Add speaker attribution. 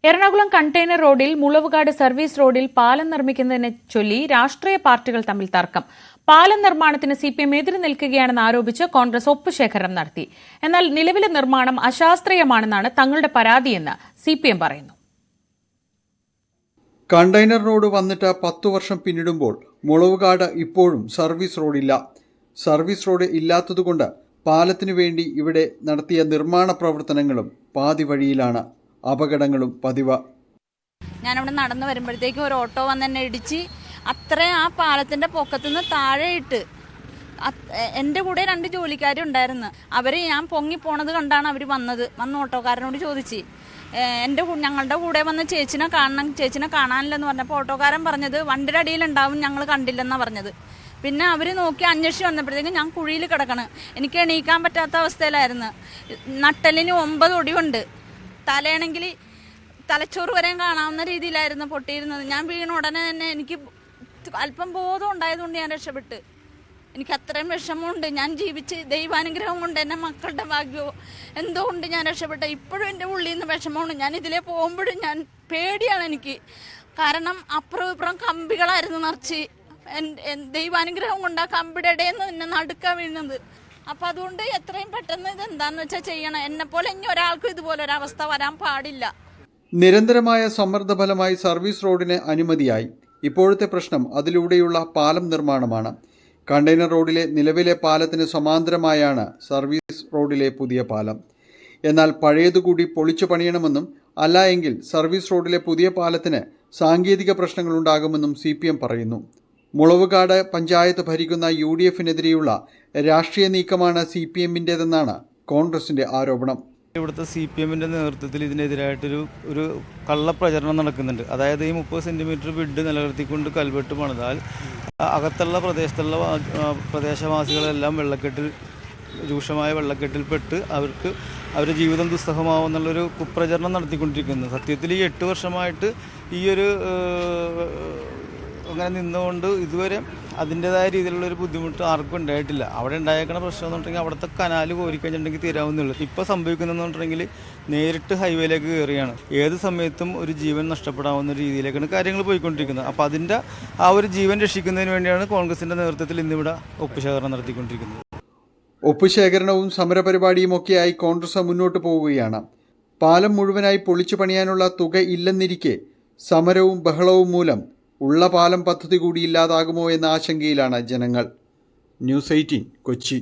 Speaker 1: Ernakulam container റോഡിൽ Mulavukad service റോഡിൽ പാലം നിർമ്മിക്കുന്നതിനെ ചൊല്ലി രാഷ്ട്രീയ പാർട്ടികൾ തമ്മിൽ തർക്കം. പാലം നിർമ്മാണത്തിന് സിപിഎം എതിര് നിൽക്കുകയാണെന്ന് ആരോപിച്ച് കോൺഗ്രസ് ഒപ്പുശേഖരം നടത്തി. എന്നാൽ നിലവിലെ നിർമ്മാണം അശാസ്ത്രീയമാണെന്നാണ് തങ്ങളുടെ പരാതിയെന്ന് സിപിഎം പറയുന്നു.
Speaker 2: കണ്ടെയ്നർ റോഡ് വന്നിട്ട് 10 വർഷം പിന്നിടുമ്പോൾ മുളവുകാട് ഇപ്പോഴും സർവീസ് റോഡില്ല. സർവീസ് റോഡ് ഇല്ലാത്തതുകൊണ്ട് പാലത്തിനു വേണ്ടി ഇവിടെ നടത്തിയ നിർമ്മാണ പ്രവർത്തനങ്ങളും പാതി വഴിയിലാണ്. അപകടങ്ങളും പതിവ്.
Speaker 3: ഞാനവിടെ നടന്നു വരുമ്പോഴത്തേക്കും ഒരു ഓട്ടോ വന്ന് എന്നെ ഇടിച്ച് അത്രയും ആ പാലത്തിന്റെ പൊക്കത്തുനിന്ന് താഴെ ഇട്ട്. എൻ്റെ കൂടെ 2 ജോലിക്കാരുണ്ടായിരുന്നു. അവർ ഞാൻ പൊങ്ങിപ്പോണത് കണ്ടാണ് അവർ വന്ന് ഓട്ടോക്കാരനോട് ചോദിച്ച് ഞങ്ങളുടെ കൂടെ വന്ന് ചേച്ചിനെ കാണാനില്ലെന്ന് പറഞ്ഞപ്പോൾ ഓട്ടോക്കാരൻ പറഞ്ഞത് വണ്ടിയുടെ അടിയിലുണ്ടാവും, ഞങ്ങൾ കണ്ടില്ലെന്നാണ് പറഞ്ഞത്. പിന്നെ അവർ നോക്കി അന്വേഷിച്ച് വന്നപ്പോഴത്തേക്കും ഞാൻ കുഴിയിൽ കിടക്കണം. എനിക്ക് എണീക്കാൻ പറ്റാത്ത അവസ്ഥയിലായിരുന്നു. നട്ടലിന് 9 ഒടിവുണ്ട്. തലയാണെങ്കിൽ തലച്ചോറ് വരെ കാണാവുന്ന രീതിയിലായിരുന്നു പൊട്ടിയിരുന്നത്. ഞാൻ വീണ ഉടനെ തന്നെ എനിക്ക് അല്പം ബോധം ഉണ്ടായതുകൊണ്ട് ഞാൻ രക്ഷപ്പെട്ട്. എനിക്ക് അത്രയും വിഷമമുണ്ട്. ഞാൻ ജീവിച്ച് ദൈവാനുഗ്രഹം കൊണ്ട് എൻ്റെ മക്കളുടെ ഭാഗ്യവും എന്തുകൊണ്ട് ഞാൻ രക്ഷപ്പെട്ട. ഇപ്പോഴും എൻ്റെ ഉള്ളിൽ നിന്ന് വിഷമമാണ്. ഞാൻ ഇതിലേ പോകുമ്പോഴും ഞാൻ പേടിയാണ് എനിക്ക്. കാരണം അപ്പുറം ഇപ്പുറം കമ്പികളായിരുന്നു നിറച്ച്. ദൈവാനുഗ്രഹം കൊണ്ട് ആ കമ്പിയുടെ ഇടയിൽ നിന്ന് എന്നെ നടുക്കാൻ വീഴുന്നത്. അപ്പം അതുകൊണ്ട് എത്രയും പെട്ടെന്ന് ഇത് എന്താന്ന് വെച്ചാൽ ചെയ്യണം. എന്നെപ്പോലെ ഇനി ഒരാൾക്കും ഇതുപോലൊരവസ്ഥ വരാൻ പാടില്ല.
Speaker 2: നിരന്തരമായ സമ്മർദ്ദഫലമായി സർവീസ് റോഡിന് അനുമതിയായി. ഇപ്പോഴത്തെ പ്രശ്നം അതിലൂടെയുള്ള പാലം നിർമ്മാണമാണ്. കണ്ടെയ്നർ റോഡിലെ നിലവിലെ പാലത്തിന് സമാന്തരമായാണ് സർവീസ് റോഡിലെ പുതിയ പാലം. എന്നാൽ പഴയതുകൂടി പൊളിച്ചു പണിയണമെന്നും അല്ല എങ്കിൽ സർവീസ് റോഡിലെ പുതിയ പാലത്തിന് സാങ്കേതിക പ്രശ്നങ്ങളുണ്ടാകുമെന്നും സിപിഎം പറയുന്നു. മുളവുകാട് പഞ്ചായത്ത് ഭരിക്കുന്ന UDF-നെതിരെയുള്ള രാഷ്ട്രീയ നീക്കമാണ് സിപിഎമ്മിൻ്റേതെന്നാണ് കോൺഗ്രസിന്റെ ആരോപണം.
Speaker 4: ഇവിടുത്തെ സിപിഎമ്മിൻ്റെ നേതൃത്വത്തിൽ ഇതിനെതിരായിട്ടൊരു കള്ളപ്രചരണം നടക്കുന്നുണ്ട്. അതായത് ഈ 30 സെൻറ്റിമീറ്റർ വിഡ് നിലനിർത്തിക്കൊണ്ട് കൽവെട്ട് പണിതാൽ അകത്തുള്ള പ്രദേശവാസികളെല്ലാം രൂക്ഷമായ വെള്ളക്കെട്ടിൽപ്പെട്ട് അവരുടെ ജീവിതം ദുസ്സഹമാവുമെന്നുള്ളൊരു കുപ്രചരണം നടത്തിക്കൊണ്ടിരിക്കുന്നു. സത്യത്തിൽ ഈ 8 വർഷമായിട്ട് അങ്ങനെ നിന്നുകൊണ്ട് ഇതുവരെ അതിൻ്റെതായ രീതിയിലുള്ളൊരു ബുദ്ധിമുട്ട് ആർക്കും ഉണ്ടായിട്ടില്ല. അവിടെ ഉണ്ടായേക്കണ പ്രശ്നം എന്നുണ്ടെങ്കിൽ അവിടുത്തെ കനാല് കോരിക്കഴിഞ്ഞിട്ടുണ്ടെങ്കിൽ തീരാവുന്നുള്ളൂ. ഇപ്പോൾ സംഭവിക്കുന്നതെന്നുണ്ടെങ്കിൽ നേരിട്ട് ഹൈവേയിലേക്ക് കയറുകയാണ്. ഏത് സമയത്തും ഒരു ജീവൻ നഷ്ടപ്പെടാവുന്ന രീതിയിലേക്കാണ് കാര്യങ്ങൾ പോയിക്കൊണ്ടിരിക്കുന്നത്. അപ്പോൾ അതിൻ്റെ ആ ഒരു ജീവൻ രക്ഷിക്കുന്നതിന് വേണ്ടിയാണ് കോൺഗ്രസിൻ്റെ നേതൃത്വത്തിൽ ഇന്നിവിടെ ഒപ്പുശേഖരണം നടത്തിക്കൊണ്ടിരിക്കുന്നത്.
Speaker 2: ഒപ്പുശേഖരണവും സമരപരിപാടിയുമൊക്കെയായി കോൺഗ്രസ് മുന്നോട്ട് പോവുകയാണ്. പാലം മുഴുവനായി പൊളിച്ചു പണിയാനുള്ള തുക ഇല്ലെന്നിരിക്കെ സമരവും ബഹളവും മൂലം ഉള്ള പാലം പദ്ധതി കൂടി ഇല്ലാതാകുമോ എന്ന ആശങ്കയിലാണ് ജനങ്ങൾ. ന്യൂസ് 18 കൊച്ചി.